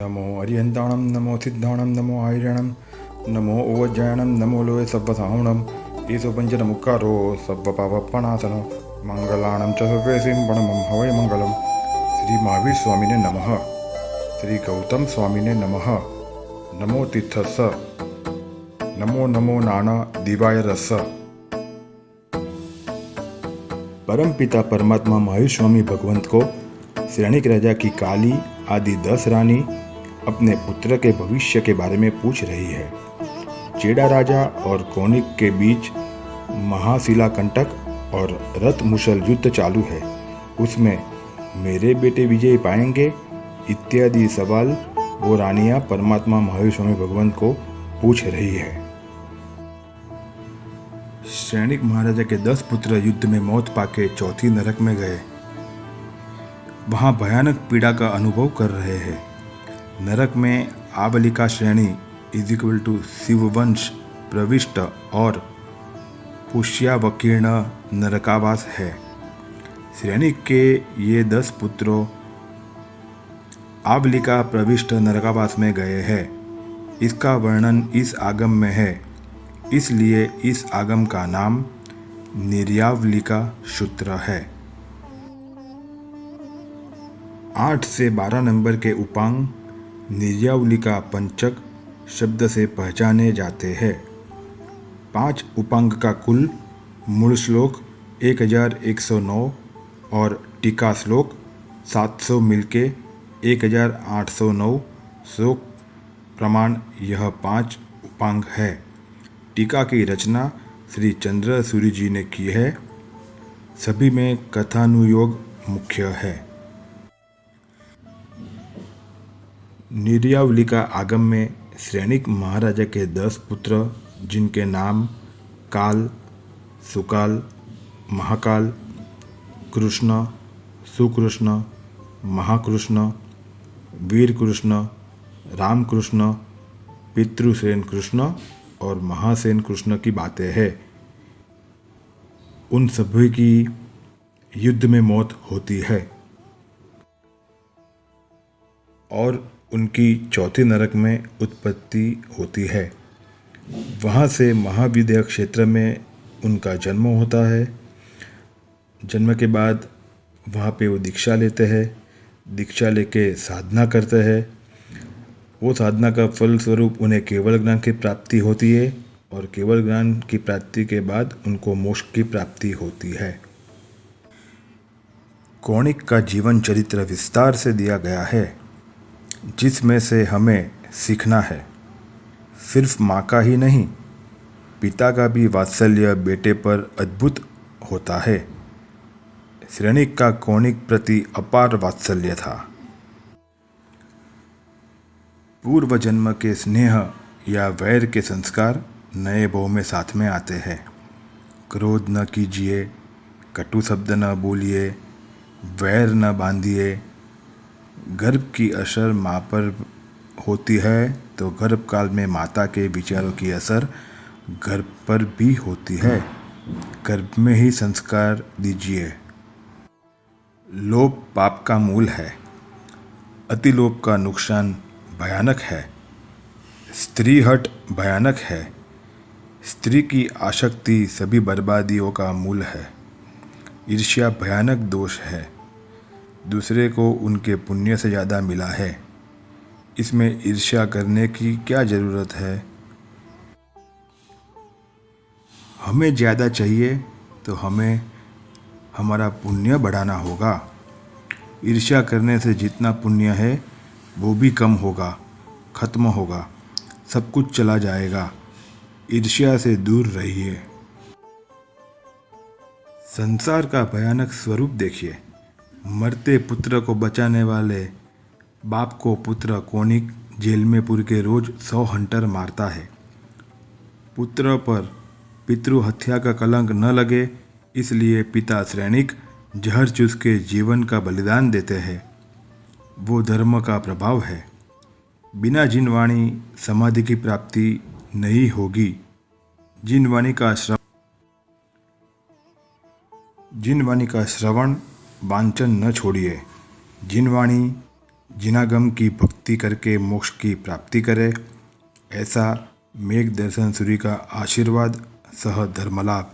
नमो अरिहंताणं नमो सिद्धाणं नमो आयरणं नमो ओवज्जायणं नमो लोय सब्बसाहुणं ईसो पंचनमुक्कारो सब्बपापनाशनो मंगलाणं च सर्वेसिं प्रणमं हवै मंगलम। श्री महावीर स्वामी ने नमः। श्री गौतम स्वामी ने नमः। नमो तीर्थस नमो नमो नाना दिवाय रस। परम पिता परमात्मा महावीर स्वामी भगवंत को श्रेणिक राजा की काली आदि 10 रानी अपने पुत्र के भविष्य के बारे में पूछ रही है। चेड़ा राजा और कौनिक के बीच महाशिला कंटक और रथ मुशल युद्ध चालू है। उसमें मेरे बेटे विजय पाएंगे इत्यादि सवाल वो रानियां परमात्मा महावीर स्वामी भगवंत को पूछ रही है। श्रेणिक महाराजा के 10 पुत्र युद्ध में मौत पाके चौथी नरक में गए। वहां भयानक पीड़ा का अनुभव कर रहे हैं। नरक में आवलिका श्रेणी = शिववंश प्रविष्ट और पुष्यावकीर्ण नरकावास है। श्रेणी के ये 10 पुत्रों आवलिका प्रविष्ट नरकावास में गए हैं। इसका वर्णन इस आगम में है, इसलिए इस आगम का नाम निर्यावलिका सूत्र है। 8 से 12 नंबर के उपांग निर्यावलिका पंचक शब्द से पहचाने जाते हैं। 5 उपांग का कुल मूल श्लोक 1109 और टीका श्लोक 700 मिलके 1809 श्लोक प्रमाण यह 5 उपांग है। टीका की रचना श्री चंद्र सूर्य जी ने की है। सभी में कथानुयोग मुख्य है। निर्यावलिका आगम में श्रेणिक महाराजा के 10 पुत्र जिनके नाम काल, सुकाल, महाकाल, कृष्ण, सुकृष्ण, महाकृष्ण, वीरकृष्ण, रामकृष्ण, पितृसेन कृष्ण और महासेन कृष्ण की बातें हैं। उन सभी की युद्ध में मौत होती है और उनकी चौथी नरक में उत्पत्ति होती है। वहाँ से महाविद्या क्षेत्र में उनका जन्म होता है। जन्म के बाद वहाँ पे वो दीक्षा लेते हैं। दीक्षा लेके साधना करते हैं। वो साधना का फल स्वरूप उन्हें केवल ज्ञान की प्राप्ति होती है और केवल ज्ञान की प्राप्ति के बाद उनको मोक्ष की प्राप्ति होती है। कौणिक का जीवन चरित्र विस्तार से दिया गया है, जिसमें से हमें सीखना है। सिर्फ माँ का ही नहीं, पिता का भी वात्सल्य बेटे पर अद्भुत होता है। श्रेणिक का कौणिक प्रति अपार वात्सल्य था। पूर्व जन्म के स्नेह या वैर के संस्कार नए भव में साथ में आते हैं। क्रोध न कीजिए, कटु शब्द न बोलिए, वैर न बांधिए। गर्भ की असर माँ पर होती है तो गर्भकाल में माता के विचारों की असर गर्भ पर भी होती है। गर्भ में ही संस्कार दीजिए। लोभ पाप का मूल है। अतिलोभ का नुकसान भयानक है। स्त्री हट भयानक है। स्त्री की आसक्ति सभी बर्बादियों का मूल है। ईर्ष्या भयानक दोष है। दूसरे को उनके पुण्य से ज़्यादा मिला है, इसमें ईर्ष्या करने की क्या ज़रूरत है। हमें ज़्यादा चाहिए तो हमें हमारा पुण्य बढ़ाना होगा। ईर्ष्या करने से जितना पुण्य है वो भी कम होगा, खत्म होगा, सब कुछ चला जाएगा। ईर्ष्या से दूर रहिए। संसार का भयानक स्वरूप देखिए। मरते पुत्र को बचाने वाले बाप को पुत्र कौनिक जेल में पूर के रोज 100 हंटर मारता है। पुत्र पर पितृ हत्या का कलंक न लगे, इसलिए पिता श्रेणिक जहर चूस के जीवन का बलिदान देते हैं। वो धर्म का प्रभाव है। बिना जिनवाणी समाधि की प्राप्ति नहीं होगी। जिनवाणी का श्रवण वांछन न छोड़िए। जिनवाणी जिनागम की भक्ति करके मोक्ष की प्राप्ति करे, ऐसा मेघ दर्शन सूर्य का आशीर्वाद सह धर्मलाभ